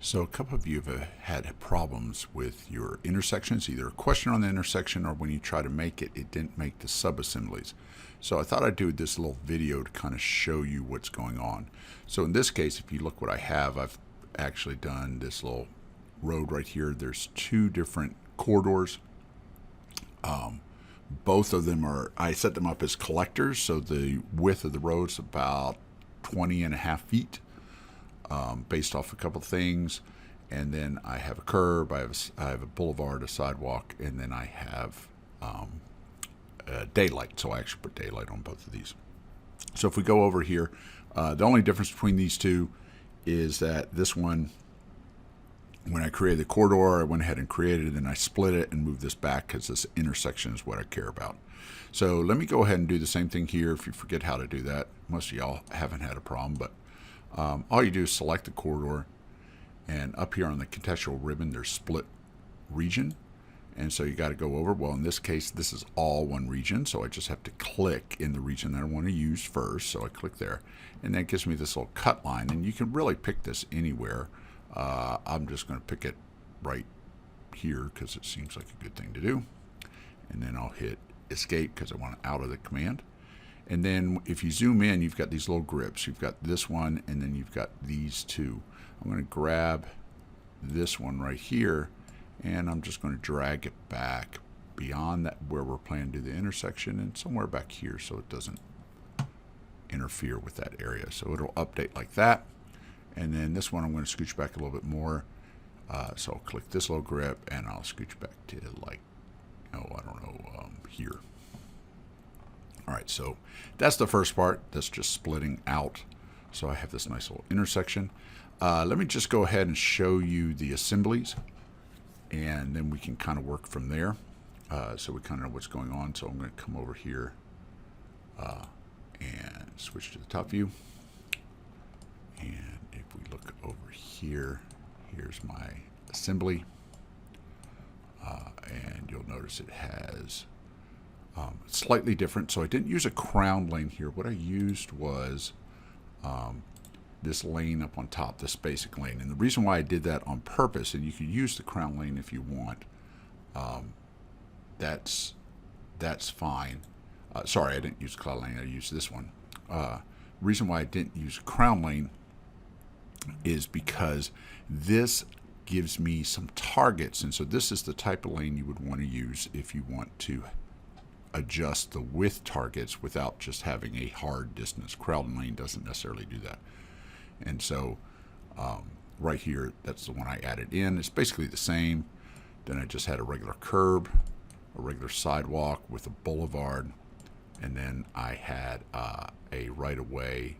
So a couple of you have had problems with your intersections, either a question on the intersection or when you try to make it, it didn't make the sub-assemblies. So I thought I'd do this little video to kind of show you what's going on. So in this case, if you look what I have, I've actually done this little road right here. There's two different corridors. Both of them I set them up as collectors, so the width of the road is about 20.5 feet. Based off a couple of things, and then I have a curb, I have a boulevard, a sidewalk, and then I have daylight. So I actually put daylight on both of these. So if we go over here, the only difference between these two is that this one, when I created the corridor, I went ahead and created it, and I split it and moved this back because this intersection is what I care about. So let me go ahead and do the same thing here. If you forget how to do that, most of y'all haven't had a problem, but all you do is select the corridor, and up here on the contextual ribbon there's split region, and so you got to go over. Well, in this case this is all one region, so I just have to click in the region that I want to use first. So I click there, and that gives me this little cut line, and you can really pick this anywhere. I'm just going to pick it right here because it seems like a good thing to do, and then I'll hit escape because I want it out of the command. And then if you zoom in, you've got these little grips. You've got this one, and then you've got these two. I'm going to grab this one right here, and I'm just going to drag it back beyond that where we're planning to do the intersection, and somewhere back here so it doesn't interfere with that area. So it'll update like that. And then this one I'm going to scooch back a little bit more. So I'll click this little grip, and I'll scooch back to like, I don't know, here. All right, so that's the first part. That's just splitting out. So I have this nice little intersection. Let me just go ahead and show you the assemblies, and then we can kind of work from there. So we kind of know what's going on. So I'm going to come over here and switch to the top view. And if we look over here, here's my assembly. And you'll notice it has slightly different. So I didn't use a crown lane here. What I used was this lane up on top, this basic lane. And the reason why I did that on purpose, and you can use the crown lane if you want, that's fine. Sorry, I didn't use the crown lane. I used this one. Reason why I didn't use a crown lane is because this gives me some targets, and so this is the type of lane you would want to use if you want to adjust the width targets without just having a hard distance. Crown lane doesn't necessarily do that. And so right here, that's the one I added in. It's basically the same. Then I just had a regular curb, a regular sidewalk with a boulevard, and then I had a right-of-way,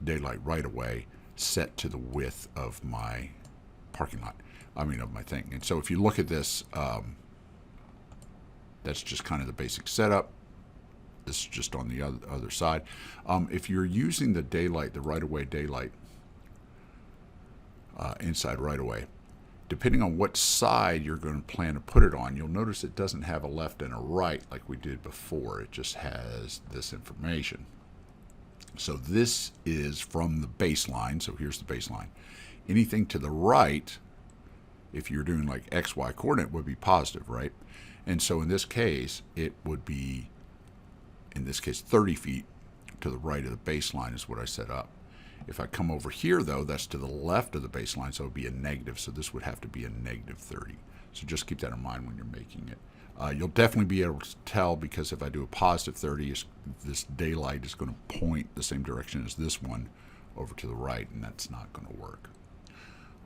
daylight right-of-way set to the width of my parking lot. I mean, of my thing. And so if you look at this, that's just kind of the basic setup. This is just on the other side. If you're using the daylight, the right-of-way daylight, inside right-of-way, depending on what side you're going to plan to put it on, you'll notice it doesn't have a left and a right like we did before. It just has this information. So this is from the baseline. So here's the baseline. Anything to the right, if you're doing like XY coordinate, would be positive, right? And so in this case, it would be, in this case, 30 feet to the right of the baseline is what I set up. If I come over here, though, that's to the left of the baseline, so it would be a negative. So this would have to be a negative 30. So just keep that in mind when you're making it. You'll definitely be able to tell, because if I do a positive 30, this daylight is going to point the same direction as this one over to the right, and that's not going to work.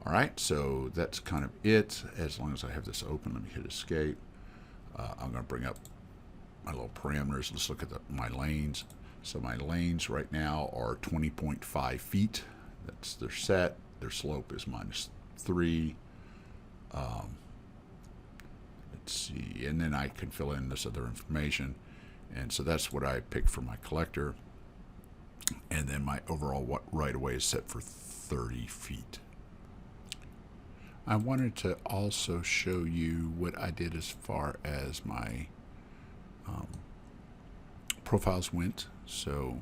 All right, so that's kind of it. As long as I have this open, let me hit escape. I'm going to bring up my little parameters. Let's look at my lanes. So my lanes right now are 20.5 feet. That's their set. Their slope is -3. Let's see, and then I can fill in this other information. And so that's what I picked for my collector. And then my overall right-of-way is set for 30 feet. I wanted to also show you what I did as far as my profiles went. So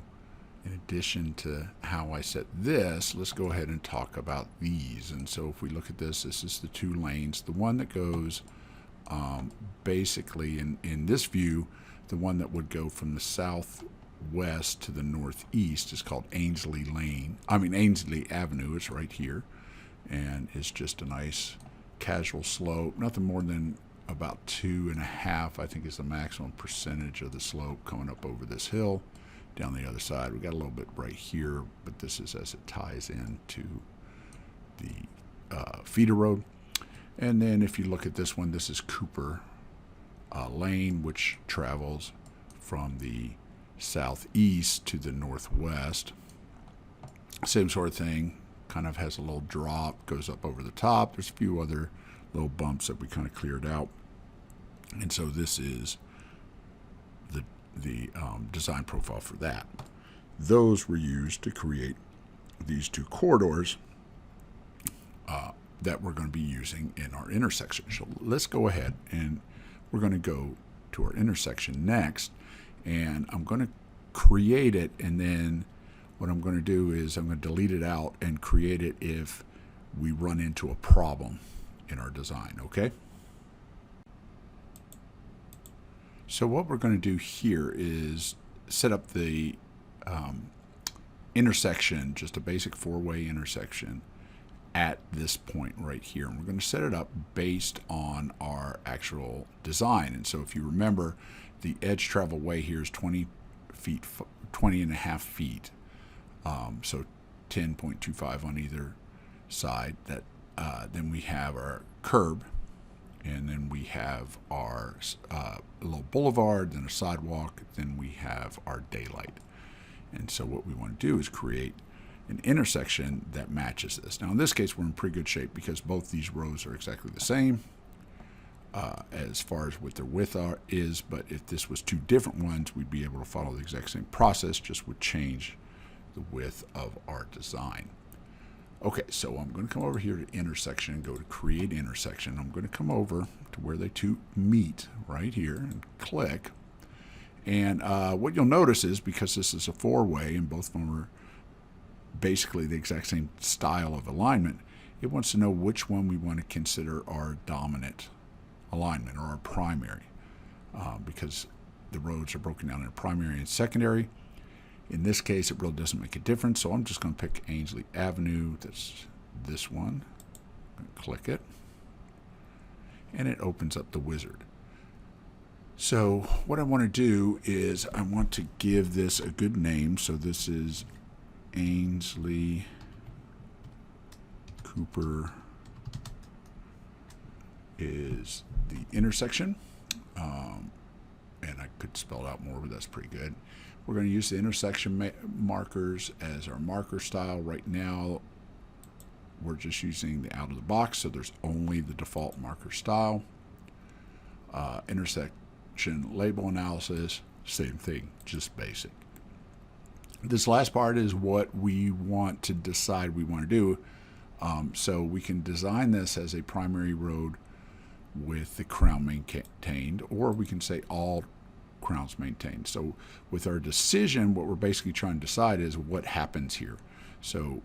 in addition to how I set this, let's go ahead and talk about these. And so if we look at this, this is the two lanes. The one that goes basically in this view, the one that would go from the southwest to the northeast is called Ainsley Avenue. It's right here, and it's just a nice casual slope, nothing more than about 2.5, I think, is the maximum percentage of the slope coming up over this hill. Down the other side, we got a little bit right here, but this is as it ties into the feeder road. And then if you look at this one, this is Cooper Lane, which travels from the southeast to the northwest. Same sort of thing, kind of has a little drop, goes up over the top. There's a few other little bumps that we kind of cleared out. And so this is the design profile for that. Those were used to create these two corridors that we're going to be using in our intersection. So let's go ahead and we're going to go to our intersection next, and I'm going to create it, and then what I'm going to do is I'm going to delete it out and create it if we run into a problem in our design, okay? So what we're going to do here is set up the intersection, just a basic four-way intersection at this point right here. And we're going to set it up based on our actual design. And so if you remember, the edge travel way here is 20 and a half feet. So 10.25 on either side. That then we have our curb, and then we have our little boulevard, then a sidewalk, then we have our daylight. And so what we want to do is create an intersection that matches this. Now in this case, we're in pretty good shape because both these rows are exactly the same as far as what their width is, but if this was two different ones, we'd be able to follow the exact same process, just would change the width of our design. Okay, so I'm going to come over here to intersection and go to create intersection. I'm going to come over to where they two meet right here and click. And what you'll notice is, because this is a four-way and both of them are basically the exact same style of alignment, it wants to know which one we want to consider our dominant alignment or our primary, because the roads are broken down into primary and secondary. In this case, it really doesn't make a difference, so I'm just going to pick Ainsley Avenue. That's this one. I'm going to click it, and it opens up the wizard. So what I want to do is I want to give this a good name. So this is Ainsley Cooper is the intersection. And I could spell it out more, but that's pretty good. We're going to use the intersection markers as our marker style. Right now, we're just using the out of the box, so there's only the default marker style. Intersection label analysis, same thing, just basic. This last part is what we want to decide we want to do. So we can design this as a primary road with the crown maintained, or we can say all crowns maintained. So with our decision, what we're basically trying to decide is what happens here. So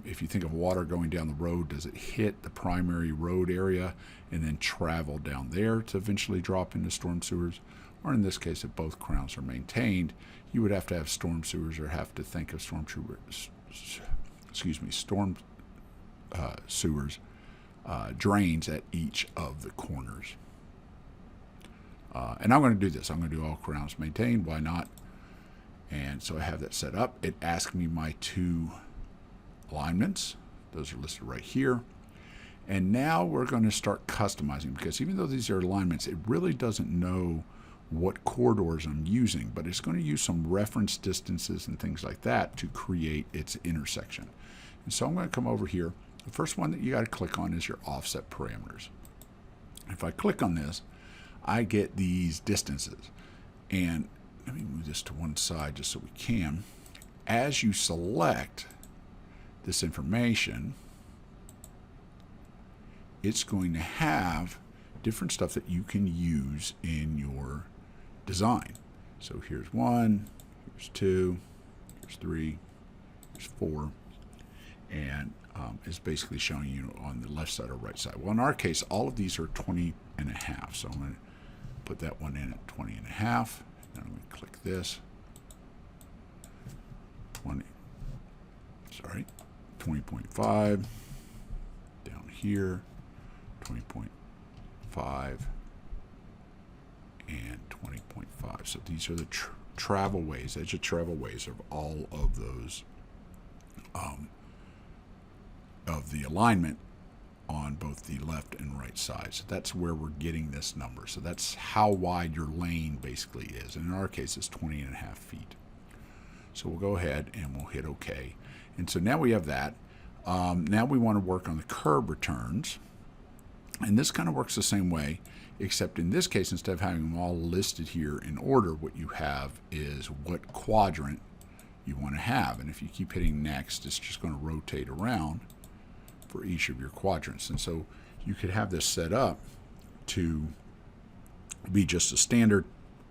if you think of water going down the road, does it hit the primary road area and then travel down there to eventually drop into storm sewers? Or in this case, if both crowns are maintained, you would have to have storm sewers, or have to think of storm sewers drains at each of the corners. And I'm going to do this. I'm going to do all crowns maintained. Why not? And so I have that set up. It asks me my two alignments. Those are listed right here. And now we're going to start customizing, because even though these are alignments, it really doesn't know what corridors I'm using, but it's going to use some reference distances and things like that to create its intersection. And so I'm going to come over here. The first one that you got to click on is your offset parameters. If I click on this, I get these distances. And let me move this to one side just so we can. As you select this information, it's going to have different stuff that you can use in your design. So here's 1, here's 2, There's 3, there's 4, and it's basically showing you on the left side or right side. Well, in our case, all of these are 20.5, so I'm going to put that one in at 20.5. Then I'm going to click this. 20.5 down here, 20.5 and 20.5. So these are the travel ways, edge of travel ways of all of those of the alignment on both the left and right side. So that's where we're getting this number. So that's how wide your lane basically is. And in our case, it's 20.5 feet. So we'll go ahead and we'll hit OK. And so now we have that. Now we want to work on the curb returns. And this kind of works the same way, except in this case, instead of having them all listed here in order, what you have is what quadrant you want to have. And if you keep hitting next, it's just going to rotate around for each of your quadrants. And so you could have this set up to be just a standard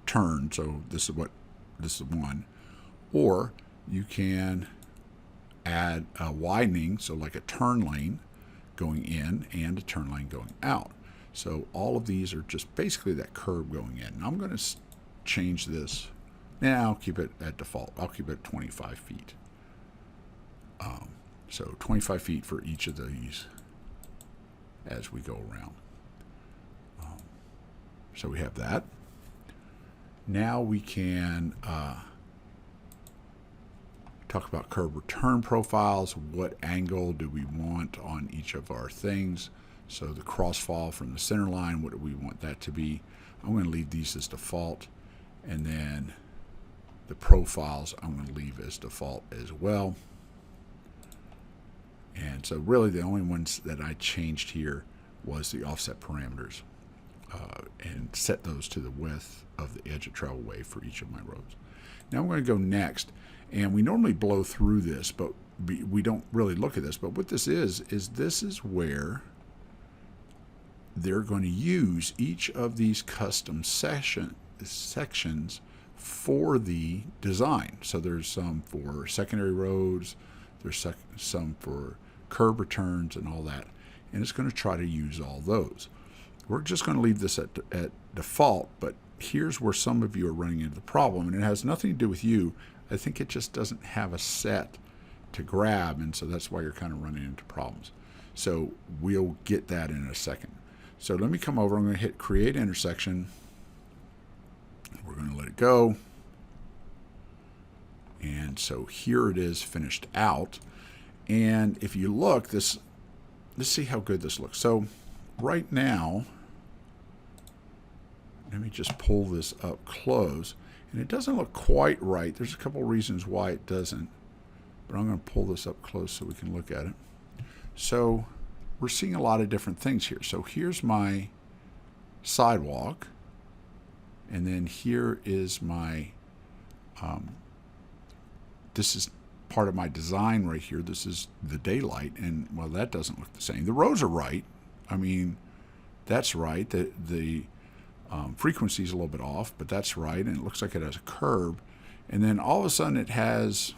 turn. So this is one. Or you can add a widening, so like a turn lane going in and a turn lane going out. So all of these are just basically that curb going in. And I'm going to change this. Now I'll keep it at default. I'll keep it at 25 feet. So 25 feet for each of these as we go around. So we have that. Now we can talk about curb return profiles. What angle do we want on each of our things? So the crossfall from the center line, what do we want that to be? I'm going to leave these as default. And then the profiles I'm going to leave as default as well. And so really the only ones that I changed here was the offset parameters and set those to the width of the edge of travel way for each of my roads. Now I'm going to go next, and we normally blow through this, but we don't really look at this. But what this is this is where they're going to use each of these custom sections for the design. So there's some for secondary roads, there's some for curb returns and all that, and it's going to try to use all those. We're just going to leave this at default, but here's where some of you are running into the problem, and it has nothing to do with you. I think it just doesn't have a set to grab, and so that's why you're kind of running into problems. So we'll get that in a second. So let me come over. I'm going to hit create intersection. We're going to let it go. And so here it is finished out. And if you look, let's see how good this looks. So right now, let me just pull this up close. And it doesn't look quite right. There's a couple reasons why it doesn't. But I'm going to pull this up close so we can look at it. So we're seeing a lot of different things here. So here's my sidewalk. And then here is my, this is part of my design right here. This is the daylight. And, well, that doesn't look the same. The rows are right. I mean, that's right. The frequency is a little bit off, but that's right. And it looks like it has a curb. And then all of a sudden it has,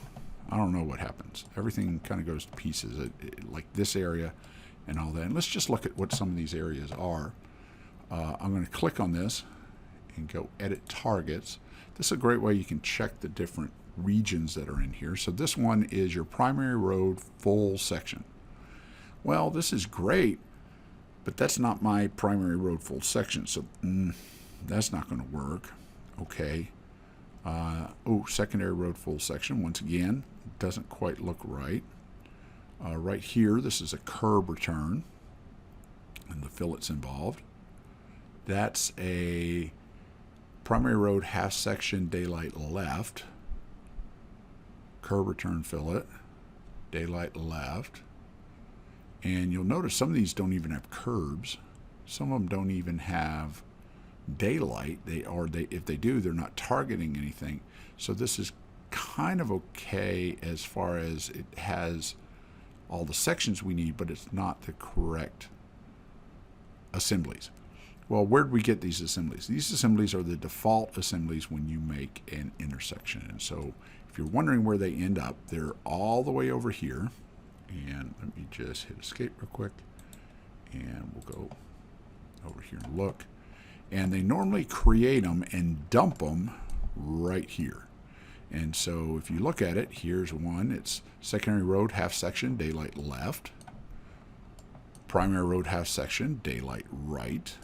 I don't know what happens. Everything kind of goes to pieces, like this area and all that. And let's just look at what some of these areas are. I'm going to click on this and go edit targets. This is a great way you can check the different regions that are in here. So this one is your primary road full section. Well, this is great, but that's not my primary road full section, so that's not going to work. Okay. Secondary road full section. Once again, doesn't quite look right. Right here, this is a curb return, and the fillets involved. That's a primary road half section daylight left. Curb return fillet, daylight left. And you'll notice some of these don't even have curbs. Some of them don't even have daylight. If they do, they're not targeting anything. So this is kind of okay as far as it has all the sections we need, but it's not the correct assemblies. Well, where did we get these assemblies? These assemblies are the default assemblies when you make an intersection. And so if you're wondering where they end up, they're all the way over here. And let me just hit escape real quick. And we'll go over here and look. And they normally create them and dump them right here. And so if you look at it, here's one. It's secondary road half section, daylight left. Primary road half section, daylight right.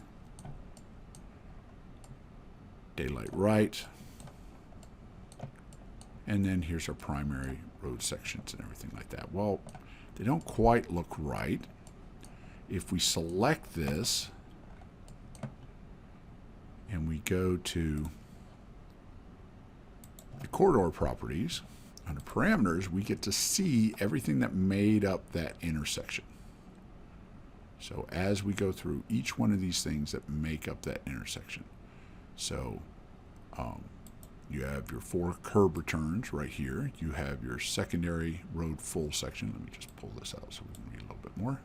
Daylight right. And then here's our primary road sections and everything like that. Well, they don't quite look right. If we select this and we go to the corridor properties, under parameters, we get to see everything that made up that intersection. So as we go through each one of these things that make up that intersection. So you have your 4 curb returns right here. You have your secondary road full section. Let me just pull this out so we can read a little bit more.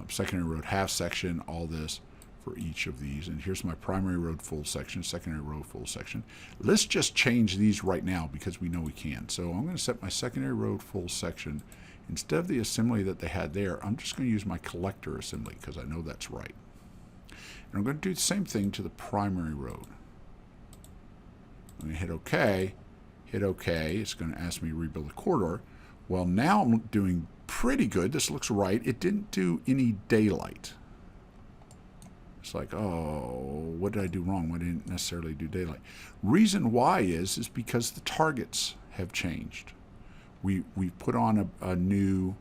Secondary road half section, all this for each of these. And here's my primary road full section, secondary road full section. Let's just change these right now because we know we can. So I'm going to set my secondary road full section. Instead of the assembly that they had there, I'm just going to use my collector assembly because I know that's right. And I'm going to do the same thing to the primary road. I'm going to hit OK. Hit OK. It's going to ask me to rebuild the corridor. Well, now I'm doing pretty good. This looks right. It didn't do any daylight. It's like, oh, what did I do wrong? Why didn't I necessarily do daylight? Reason why is because the targets have changed. We put on a new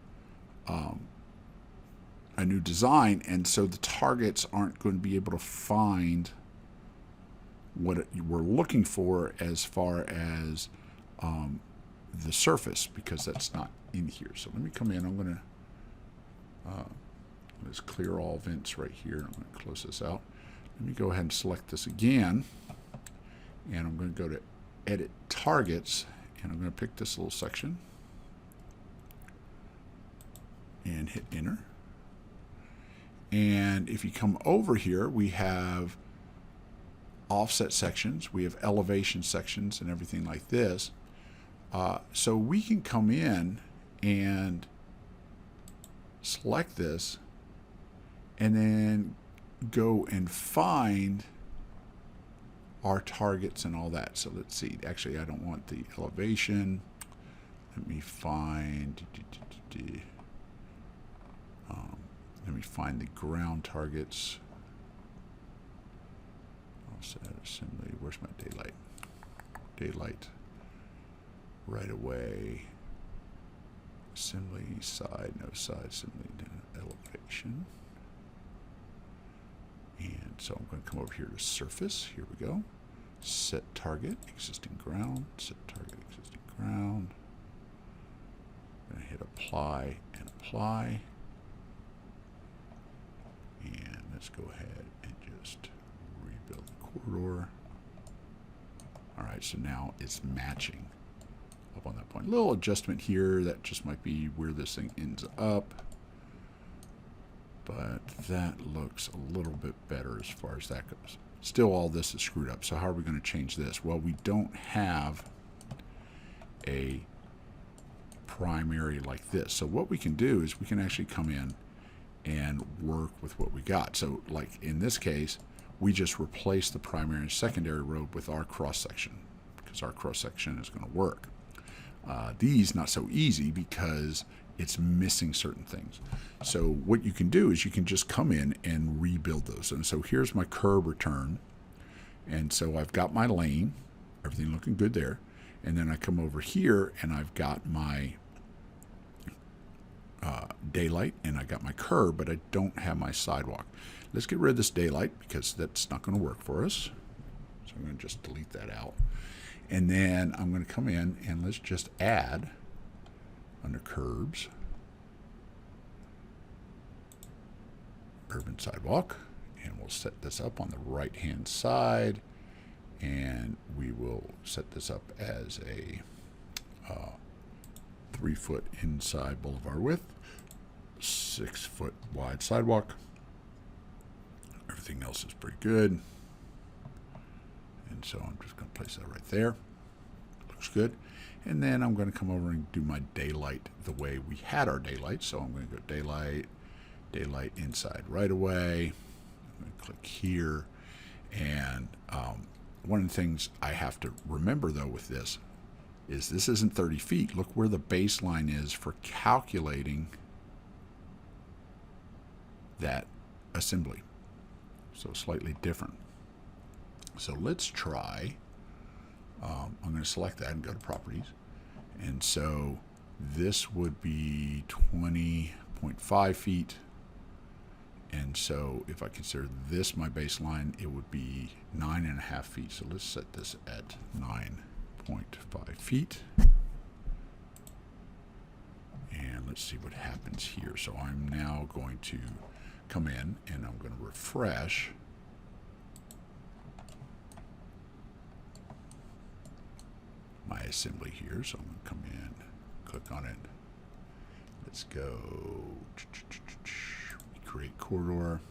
design, and so the targets aren't going to be able to find what we're looking for as far as the surface, because that's not in here. So let me come in. I'm going to let's clear all vents right here. I'm going to close this out. Let me go ahead and select this again, and I'm going to go to Edit Targets, and I'm going to pick this little section and hit Enter. And if you come over here, we have offset sections, we have elevation sections and everything like this. So we can come in and select this and then go and find our targets and all that. So let's see. Actually, I don't want the elevation. Let me find the ground targets. Offset assembly. Where's my daylight? Daylight. Right away. Assembly, side, no side, assembly, elevation. And so I'm going to come over here to surface. Here we go. Set target, existing ground. Set target, existing ground. I'm going to hit apply and apply. And let's go ahead and just rebuild the corridor. All right, so now it's matching up on that point. A little adjustment here. That just might be where this thing ends up. But that looks a little bit better as far as that goes. Still, all this is screwed up. So how are we going to change this? Well, we don't have a primary like this. So what we can do is we can actually come in and work with what we got. So like in this case, we just replace the primary and secondary road with our cross section because our cross section is going to work. These not so easy because it's missing certain things. So what you can do is you can just come in and rebuild those. And so here's my curb return. And so I've got my lane, everything looking good there. And then I come over here and I've got my daylight and I got my curb, but I don't have my sidewalk. Let's get rid of this daylight because that's not going to work for us. So I'm going to just delete that out. And then I'm going to come in and let's just add under curbs, urban sidewalk, and we'll set this up on the right hand side, and we will set this up as a 3-foot inside boulevard width, 6-foot wide sidewalk, Everything else is pretty good. And so I'm just going to place that right there. Looks good. And then I'm going to come over and do my daylight the way we had our daylight. So I'm going to go daylight, daylight inside right away. I'm going to click here. And one of the things I have to remember, though, with this isn't 30 feet. Look where the baseline is for calculating that assembly. So slightly different. So let's try. I'm going to select that and go to properties. And so this would be 20.5 feet. And so if I consider this my baseline, it would be 9.5 feet. So let's set this at 9.5 feet. And let's see what happens here. So I'm now going to come in and I'm going to refresh. My assembly here. So I'm going to come in, click on it. Let's go. Create corridor.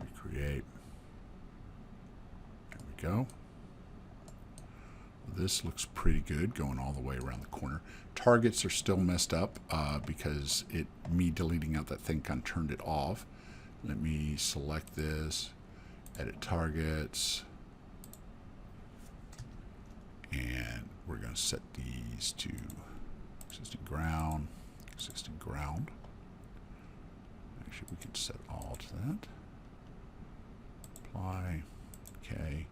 Recreate. There we go. This looks pretty good going all the way around the corner. Targets are still messed up because me deleting out that thing kind of turned it off. Let me select this, edit targets, and we're going to set these to existing ground. Actually, we can set all to that. Apply, okay.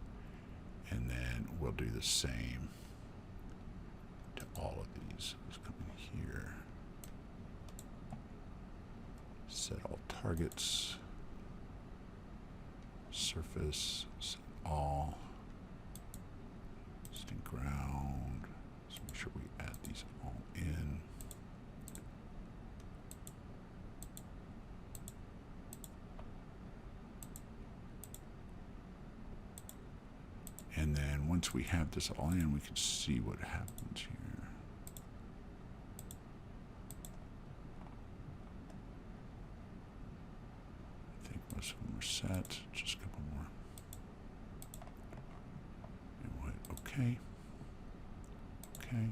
And then we'll do the same to all of these. Let's come in here. Set all targets. Surface. Set all. Existing ground. Let's make sure we add these all in. And then once we have this all in, we can see what happens here. I think most of them are set. Just a couple more. And wait, okay. Okay.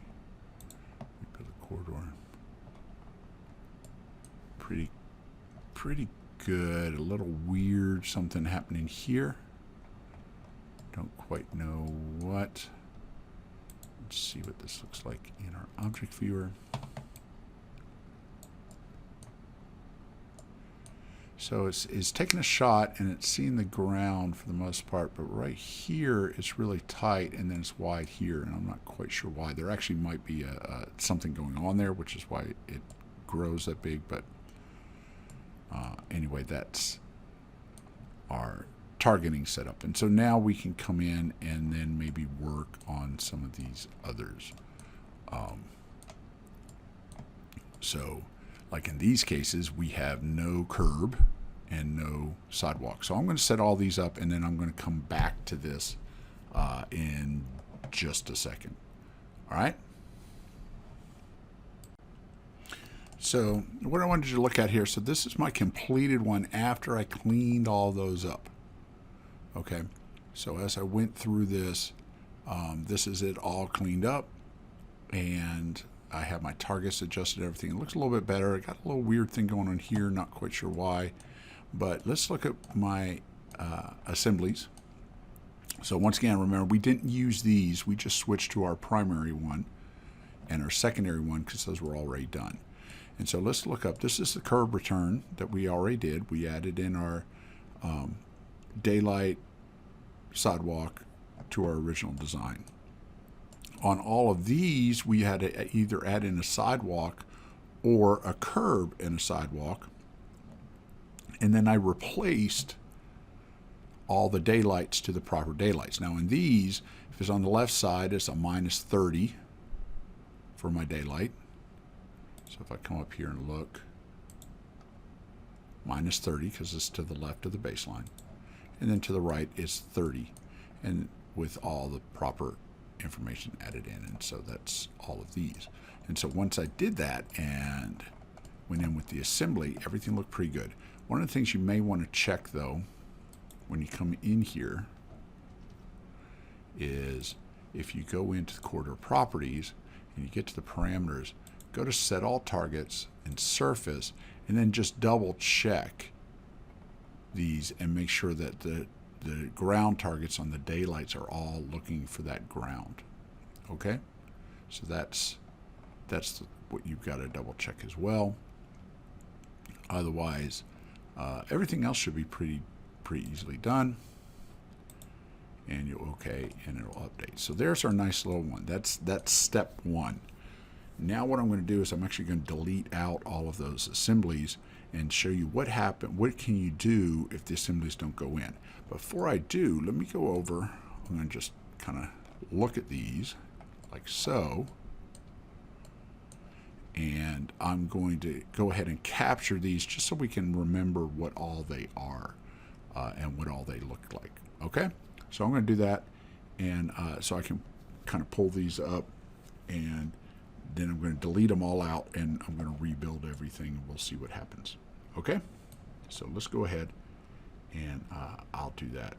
Rebuild a corridor. Pretty good. A little weird something happening here. Don't quite know what. Let's see what this looks like in our object viewer. So it's taking a shot and it's seeing the ground for the most part, but right here it's really tight and then it's wide here, and I'm not quite sure why. There actually might be something going on there, which is why it grows that big, but anyway, that's our targeting setup. And so now we can come in and then maybe work on some of these others. So like in these cases, we have no curb and no sidewalk. So I'm going to set all these up and then I'm going to come back to this in just a second. All right. So what I wanted you to look at here, so this is my completed one after I cleaned all those up. Okay, so as I went through this, this is it all cleaned up, and I have my targets adjusted, everything. It looks a little bit better. I got a little weird thing going on here, not quite sure why, but let's look at my assemblies. So once again, remember, we didn't use these. We just switched to our primary one and our secondary one because those were already done. And so let's look up. This is the curb return that we already did. We added in our daylight sidewalk to our original design. On all of these, we had to either add in a sidewalk or a curb and a sidewalk. And then I replaced all the daylights to the proper daylights. Now in these, if it's on the left side, it's a -30 for my daylight. So if I come up here and look, minus 30 because it's to the left of the baseline, and then to the right is 30, and with all the proper information added in. And so that's all of these. And so once I did that and went in with the assembly, everything looked pretty good. One of the things you may want to check though when you come in here is if you go into the corridor properties and you get to the parameters, go to set all targets and surface, and then just double check these and make sure that the ground targets on the daylights are all looking for that ground. Okay, so that's what you've got to double check as well. Otherwise, everything else should be pretty easily done, and you'll okay, and it'll update. So there's our nice little one. That's step one. Now what I'm going to do is I'm actually going to delete out all of those assemblies and show you what happened. What can you do if the assemblies don't go in? Before I do, let me go over. I'm going to just kind of look at these like so, and I'm going to go ahead and capture these just so we can remember what all they are and what all they look like. Okay, so I'm going to do that, and so I can kind of pull these up, and then I'm going to delete them all out, and I'm going to rebuild everything, and we'll see what happens. Okay, so let's go ahead and I'll do that.